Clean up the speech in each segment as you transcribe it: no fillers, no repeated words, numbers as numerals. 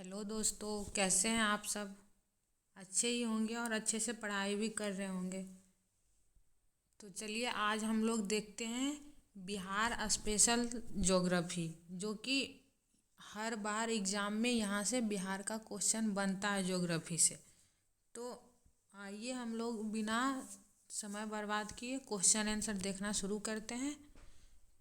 Hello दोस्तों, कैसे हैं आप सब। अच्छे ही होंगे और अच्छे से पढ़ाई भी कर रहे होंगे। तो चलिए आज हम लोग देखते हैं बिहार स्पेशल ज्योग्राफी, जो कि हर बार एग्ज़ाम में यहाँ से बिहार का क्वेश्चन बनता है ज्योग्राफी से। तो आइए हम लोग बिना समय बर्बाद किए क्वेश्चन आंसर देखना शुरू करते हैं।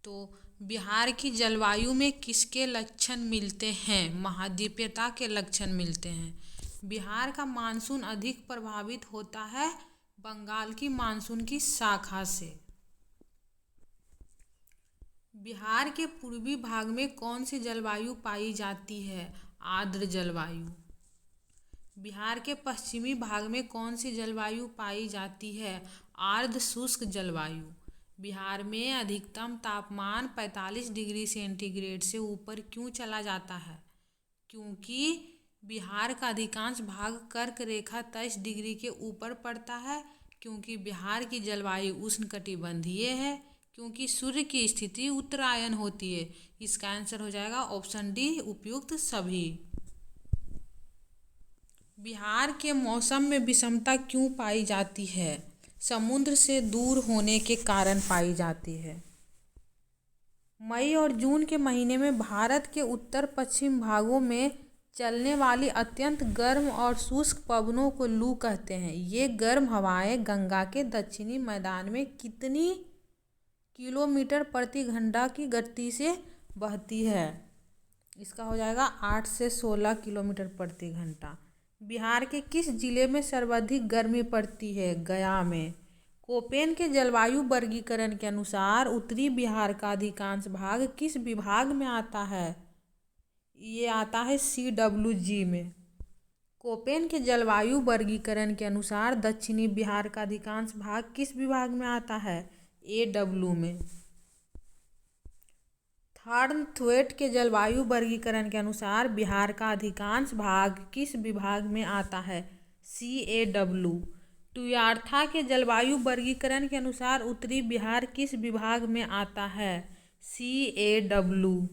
तो बिहार की जलवायु में किसके लक्षण मिलते हैं? महाद्वीपीयता के लक्षण मिलते हैं। बिहार का मानसून अधिक प्रभावित होता है बंगाल की मानसून की शाखा से। बिहार के पूर्वी भाग में कौन सी जलवायु पाई जाती है? आर्द्र जलवायु। बिहार के पश्चिमी भाग में कौन सी जलवायु पाई जाती है? आर्द्र शुष्क जलवायु। बिहार में अधिकतम तापमान 45 डिग्री सेंटीग्रेड से ऊपर क्यों चला जाता है? क्योंकि बिहार का अधिकांश भाग कर्क रेखा 23 डिग्री के ऊपर पड़ता है। क्योंकि बिहार की जलवायु उष्णकटिबंधीय है। क्योंकि सूर्य की स्थिति उत्तरायण होती है। इसका आंसर हो जाएगा ऑप्शन डी, उपयुक्त सभी। बिहार के मौसम में विषमता क्यों पाई जाती है? समुद्र से दूर होने के कारण पाई जाती है। मई और जून के महीने में भारत के उत्तर पश्चिम भागों में चलने वाली अत्यंत गर्म और शुष्क पवनों को लू कहते हैं। ये गर्म हवाएं गंगा के दक्षिणी मैदान में कितनी किलोमीटर प्रति घंटा की गति से बहती है? इसका हो जाएगा 8 से 16 किलोमीटर प्रति घंटा। बिहार के किस जिले में सर्वाधिक गर्मी पड़ती है? गया में। कोपेन के जलवायु वर्गीकरण के अनुसार उत्तरी बिहार का अधिकांश भाग किस विभाग में आता है? ये आता है CWG में। कोपेन के जलवायु वर्गीकरण के अनुसार दक्षिणी बिहार का अधिकांश भाग किस विभाग में आता है? AW में। थॉर्नथ्वेट के जलवायु वर्गीकरण के अनुसार बिहार का अधिकांश भाग किस विभाग में आता है? CAW। टुयार्था के जलवायु वर्गीकरण के अनुसार उत्तरी बिहार किस विभाग में आता है? CAW।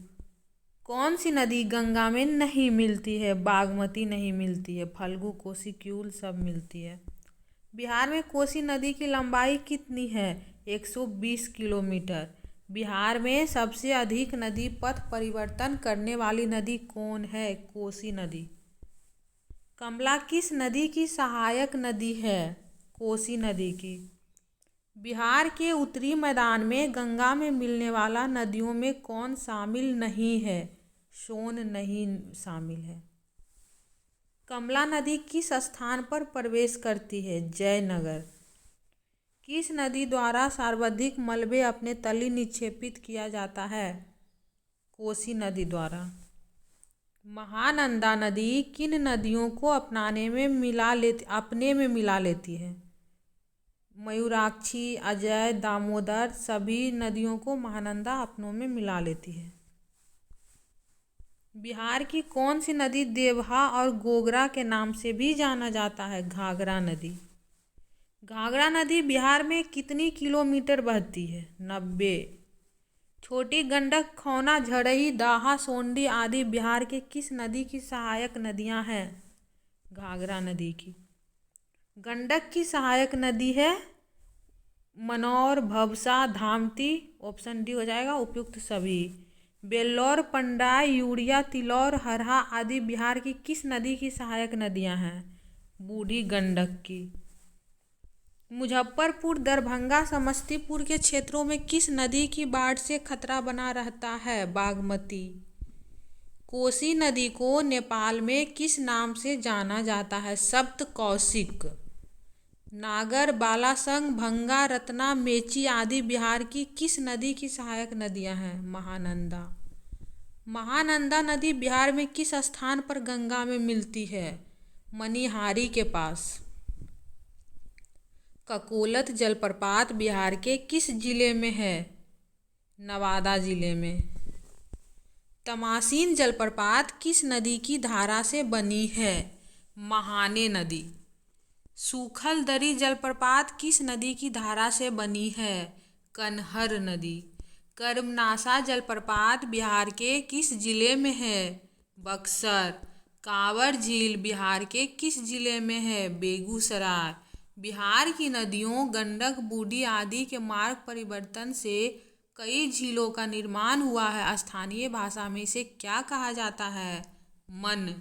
कौन सी नदी गंगा में नहीं मिलती है? बागमती नहीं मिलती है, फल्गु, कोसी, क्यूल सब मिलती है। बिहार में कोसी नदी की लंबाई कितनी है? 120 किलोमीटर। बिहार में सबसे अधिक नदी पथ परिवर्तन करने वाली नदी कौन है? कोसी नदी। कमला किस नदी की सहायक नदी है? कोसी नदी की। बिहार के उत्तरी मैदान में गंगा में मिलने वाला नदियों में कौन शामिल नहीं है? सोन नहीं शामिल है। कमला नदी किस स्थान पर प्रवेश करती है? जयनगर। किस नदी द्वारा सर्वाधिक मलबे अपने तली निक्षेपित किया जाता है? कोसी नदी द्वारा। महानंदा नदी किन नदियों को अपने में मिला लेती है? मयूराक्षी, अजय, दामोदर सभी नदियों को महानंदा अपनों में मिला लेती है। बिहार की कौन सी नदी देवहा और गोगरा के नाम से भी जाना जाता है? घाघरा नदी। घाघरा नदी बिहार में कितनी किलोमीटर बहती है? 90। छोटी गंडक, खौना, झड़ही, दाहा, सोंडी आदि बिहार के किस नदी की सहायक नदियां हैं? घाघरा नदी की। गंडक की सहायक नदी है मनौर, भवसा, धामती। ऑप्शन डी हो जाएगा उपयुक्त सभी। बेल्लौर, पंडाय, यूरिया, तिलौर, हरहा आदि बिहार की किस नदी की सहायक नदियां हैं? बूढ़ी गंडक की। मुजफ्फरपुर, दरभंगा, समस्तीपुर के क्षेत्रों में किस नदी की बाढ़ से खतरा बना रहता है? बागमती। कोसी नदी को नेपाल में किस नाम से जाना जाता है? सप्तकौशिक। नागर, बालासंग, भंगा, रत्ना, मेची आदि बिहार की किस नदी की सहायक नदियां हैं? महानंदा। महानंदा नदी बिहार में किस स्थान पर गंगा में मिलती है? मनिहारी के पास। ककोलत जलप्रपात बिहार के किस जिले में है? नवादा जिले में। तमासीन जलप्रपात किस नदी की धारा से बनी है? महाने नदी। सूखल दरी जलप्रपात किस नदी की धारा से बनी है? कनहर नदी। कर्मनासा जलप्रपात बिहार के किस जिले में है? बक्सर। कांवर झील बिहार के किस जिले में है? बेगूसराय। बिहार की नदियों गंडक, बूढ़ी आदि के मार्ग परिवर्तन से कई झीलों का निर्माण हुआ है। स्थानीय भाषा में इसे क्या कहा जाता है? मन।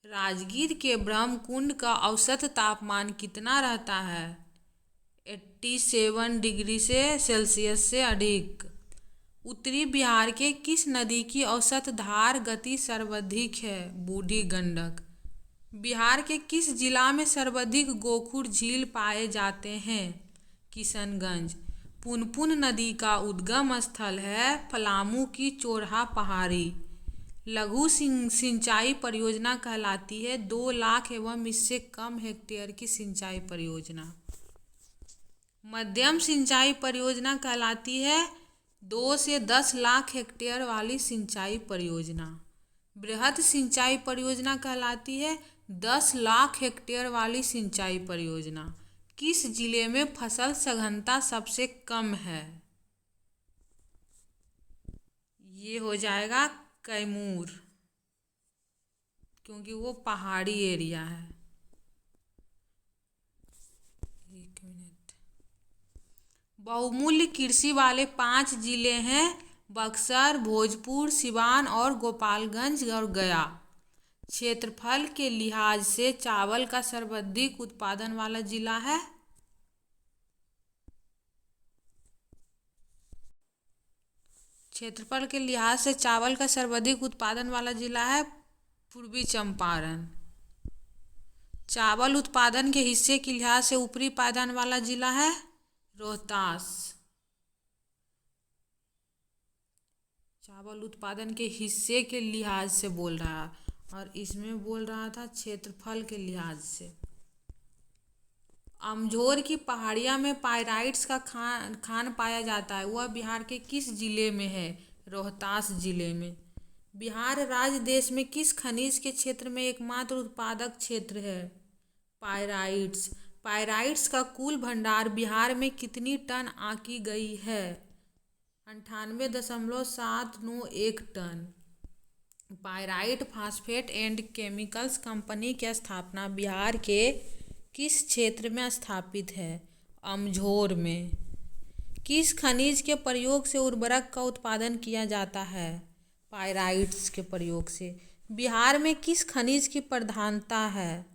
राजगीर के ब्रह्मकुंड का औसत तापमान कितना रहता है? 87 डिग्री से सेल्सियस से अधिक। उत्तरी बिहार के किस नदी की औसत धार गति सर्वाधिक है? बूढ़ी गंडक। बिहार के किस जिला में सर्वाधिक गोखुर झील पाए जाते हैं? किशनगंज। पुनपुन नदी का उद्गम स्थल है पलामू की चोरहा पहाड़ी। लघु सिंचाई परियोजना कहलाती है 2 लाख एवं इससे कम हेक्टेयर की सिंचाई परियोजना। मध्यम सिंचाई परियोजना कहलाती है 2 से 10 लाख हेक्टेयर वाली सिंचाई परियोजना। बृहद सिंचाई परियोजना कहलाती है 10 लाख हेक्टेयर वाली सिंचाई परियोजना। किस जिले में फसल सघनता सबसे कम है? ये हो जाएगा कैमूर, क्योंकि वो पहाड़ी एरिया है। एक मिनट। बहुमूल्य कृषि वाले 5 जिले हैं बक्सर, भोजपुर, सिवान और गोपालगंज और गया। क्षेत्रफल के लिहाज से चावल का सर्वाधिक उत्पादन वाला जिला है? क्षेत्रफल के लिहाज से चावल का सर्वाधिक उत्पादन वाला जिला है पूर्वी चंपारण। चावल उत्पादन के हिस्से के लिहाज से ऊपरी पायदान वाला जिला है रोहतास। चावल उत्पादन के हिस्से के लिहाज से बोल रहा है और इसमें बोल रहा था क्षेत्रफल के लिहाज से। अमझोर की पहाड़ियाँ में पाइराइट्स का खान पाया जाता है, वह बिहार के किस जिले में है? रोहतास जिले में। बिहार राज्य देश में किस खनिज के क्षेत्र में एकमात्र उत्पादक क्षेत्र है? पाइराइट्स। पाइराइट्स का कुल भंडार बिहार में कितनी टन आकी गई है? 98.791 ton. Pyrite phosphate and chemicals company की स्थापना बिहार के किस क्षेत्र में स्थापित है? अमझोर में। किस खनिज के प्रयोग से उर्वरक का उत्पादन किया जाता है? पाइराइट्स के प्रयोग से। बिहार में किस खनिज की प्रधानता है?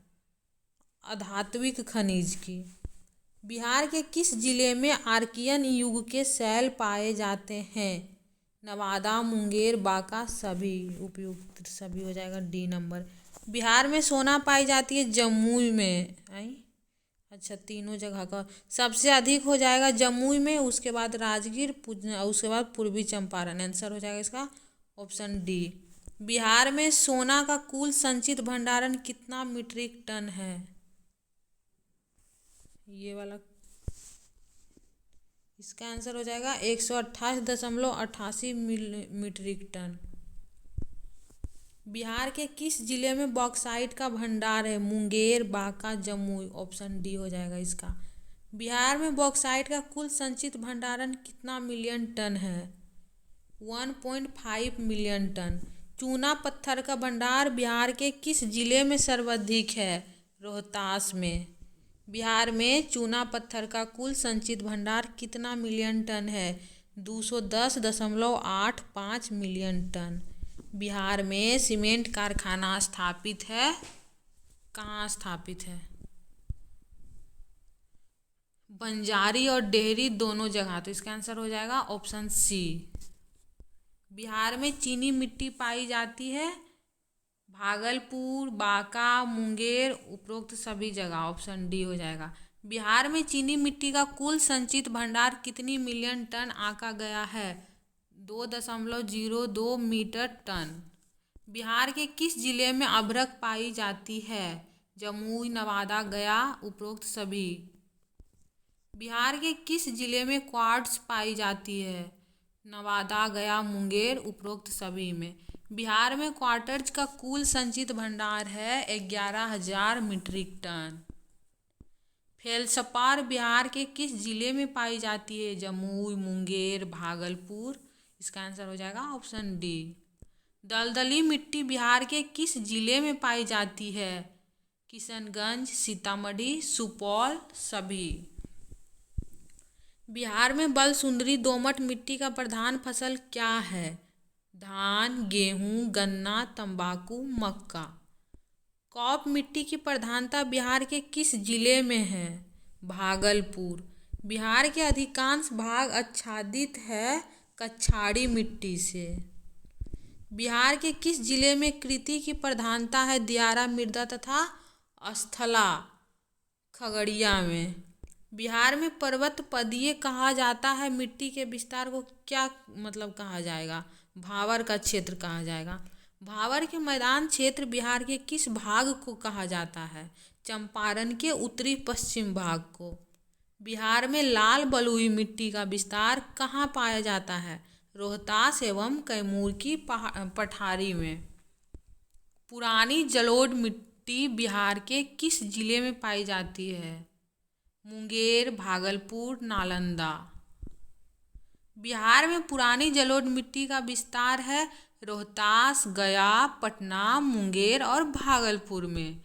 अधात्विक खनिज की। बिहार के किस जिले में आर्कियन युग के शैल पाए जाते हैं? नवादा, मुंगेर, बांका। सभी उपयुक्त, सभी हो जाएगा डी नंबर। बिहार में सोना पाई जाती है जमुई में। अच्छा, तीनों जगह का सबसे अधिक हो जाएगा जमुई में, उसके बाद राजगीर, उसके बाद पूर्वी चंपारण। आंसर हो जाएगा इसका ऑप्शन डी। बिहार में सोना का कुल संचित भंडारण कितना मीट्रिक टन है? ये वाला इसका आंसर हो जाएगा 128.88 मीट्रिक टन। बिहार के किस जिले में बॉक्साइट का भंडार है? मुंगेर, बांका, जमुई। ऑप्शन डी हो जाएगा इसका। बिहार में बॉक्साइट का कुल संचित भंडारण कितना मिलियन टन है? 1.5 मिलियन टन। चूना पत्थर का भंडार बिहार के किस जिले में सर्वाधिक है? रोहतास में। बिहार में चूना पत्थर का कुल संचित भंडार कितना मिलियन टन है? 210.85 मिलियन टन। बिहार में सीमेंट कारखाना स्थापित है, कहाँ स्थापित है? बंजारी और डेहरी दोनों जगह, तो इसका आंसर हो जाएगा ऑप्शन सी। बिहार में चीनी मिट्टी पाई जाती है भागलपुर, बांका, मुंगेर, उपरोक्त सभी जगह। ऑप्शन डी हो जाएगा। बिहार में चीनी मिट्टी का कुल संचित भंडार कितनी मिलियन टन आका गया है? 2.02 मीटर टन। बिहार के किस जिले में अभ्रक पाई जाती है? जमुई, नवादा, गया, उपरोक्त सभी। बिहार के किस जिले में क्वार्ट्ज पाई जाती है? नवादा, गया, मुंगेर, उपरोक्त सभी में। बिहार में क्वार्ट्ज का कुल संचित भंडार है 11,000 मीट्रिक टन। फेल्सपार बिहार के किस जिले में पाई जाती है? जमुई, मुंगेर, भागलपुर। इसका आंसर हो जाएगा ऑप्शन डी। दलदली मिट्टी बिहार के किस जिले में पाई जाती है? किशनगंज, सीतामढ़ी, सुपौल, सभी। बिहार में बलसुंदरी दोमट मिट्टी का प्रधान फसल क्या है? धान, गेहूं, गन्ना, तंबाकू, मक्का। कौप मिट्टी की प्रधानता बिहार के किस जिले में है? भागलपुर। बिहार के अधिकांश भाग आच्छादित है कछाड़ी मिट्टी से। बिहार के किस जिले में कृषि की प्रधानता है? दियारा, मृदा तथा स्थला। खगड़िया में। बिहार में पर्वत पदीय कहा जाता है मिट्टी के विस्तार को क्या कहा जाएगा? भावर का क्षेत्र कहा जाएगा। भावर के मैदान क्षेत्र बिहार के किस भाग को कहा जाता है? चंपारण के उत्तरी पश्चिम भाग को। बिहार में लाल बलुई मिट्टी का विस्तार कहाँ पाया जाता है? रोहतास एवं कैमूर की पठारी में। पुरानी जलोढ़ मिट्टी बिहार के किस जिले में पाई जाती है? मुंगेर, भागलपुर, नालंदा। बिहार में पुरानी जलोढ़ मिट्टी का विस्तार है रोहतास, गया, पटना, मुंगेर और भागलपुर में।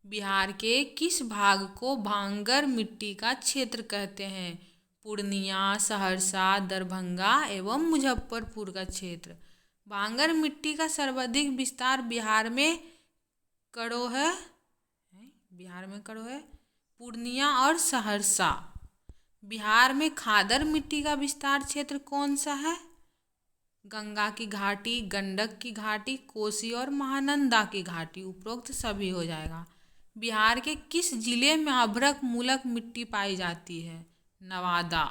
बिहार के किस भाग को भांगर मिट्टी का क्षेत्र कहते हैं? पूर्णिया, सहरसा, दरभंगा एवं मुजफ्फरपुर का क्षेत्र। भांगर मिट्टी का सर्वाधिक विस्तार बिहार में कड़ो है पूर्णिया और सहरसा। बिहार में खादर मिट्टी का विस्तार क्षेत्र कौन सा है? गंगा की घाटी, गंडक की घाटी, कोसी और महानंदा की घाटी। उपरोक्त सभी हो जाएगा। बिहार के किस जिले में अभ्रक मूलक मिट्टी पाई जाती है? नवादा।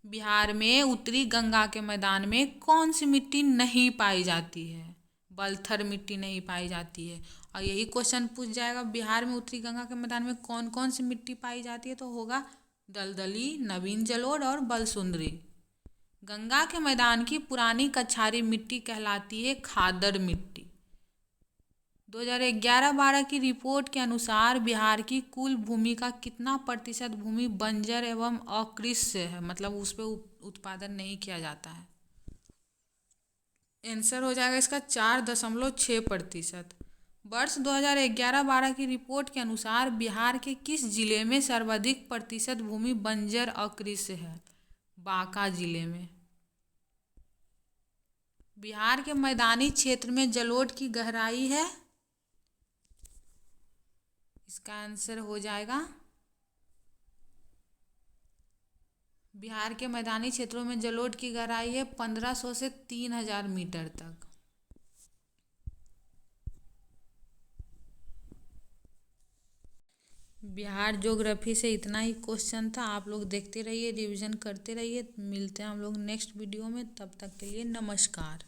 बिहार में उत्तरी गंगा के मैदान में कौन सी मिट्टी नहीं पाई जाती है? बलथर मिट्टी नहीं पाई जाती है। और यही क्वेश्चन पूछ जाएगा बिहार में उत्तरी गंगा के मैदान में कौन कौन सी मिट्टी पाई जाती है, तो होगा दलदली, नवीन जलोढ़ और बलसुंदरी। गंगा के मैदान की पुरानी कछारी मिट्टी कहलाती है खादर मिट्टी। 2011-12 की रिपोर्ट के अनुसार बिहार की कुल भूमि का कितना प्रतिशत भूमि बंजर एवं अकृषि है, उस पर उत्पादन नहीं किया जाता है? आंसर हो जाएगा इसका 4.6%। वर्ष 2011-12 की रिपोर्ट के अनुसार बिहार के किस जिले में सर्वाधिक प्रतिशत भूमि बंजर अकृषि है? बांका जिले में। बिहार के मैदानी क्षेत्र में जलोढ़ की गहराई है? इसका आंसर हो जाएगा, बिहार के मैदानी क्षेत्रों में जलोढ़ की गहराई है 1500 से 3000 मीटर तक। बिहार ज्योग्राफी से इतना ही क्वेश्चन था। आप लोग देखते रहिए, रिवीजन करते रहिए। मिलते हैं हम लोग नेक्स्ट वीडियो में, तब तक के लिए नमस्कार।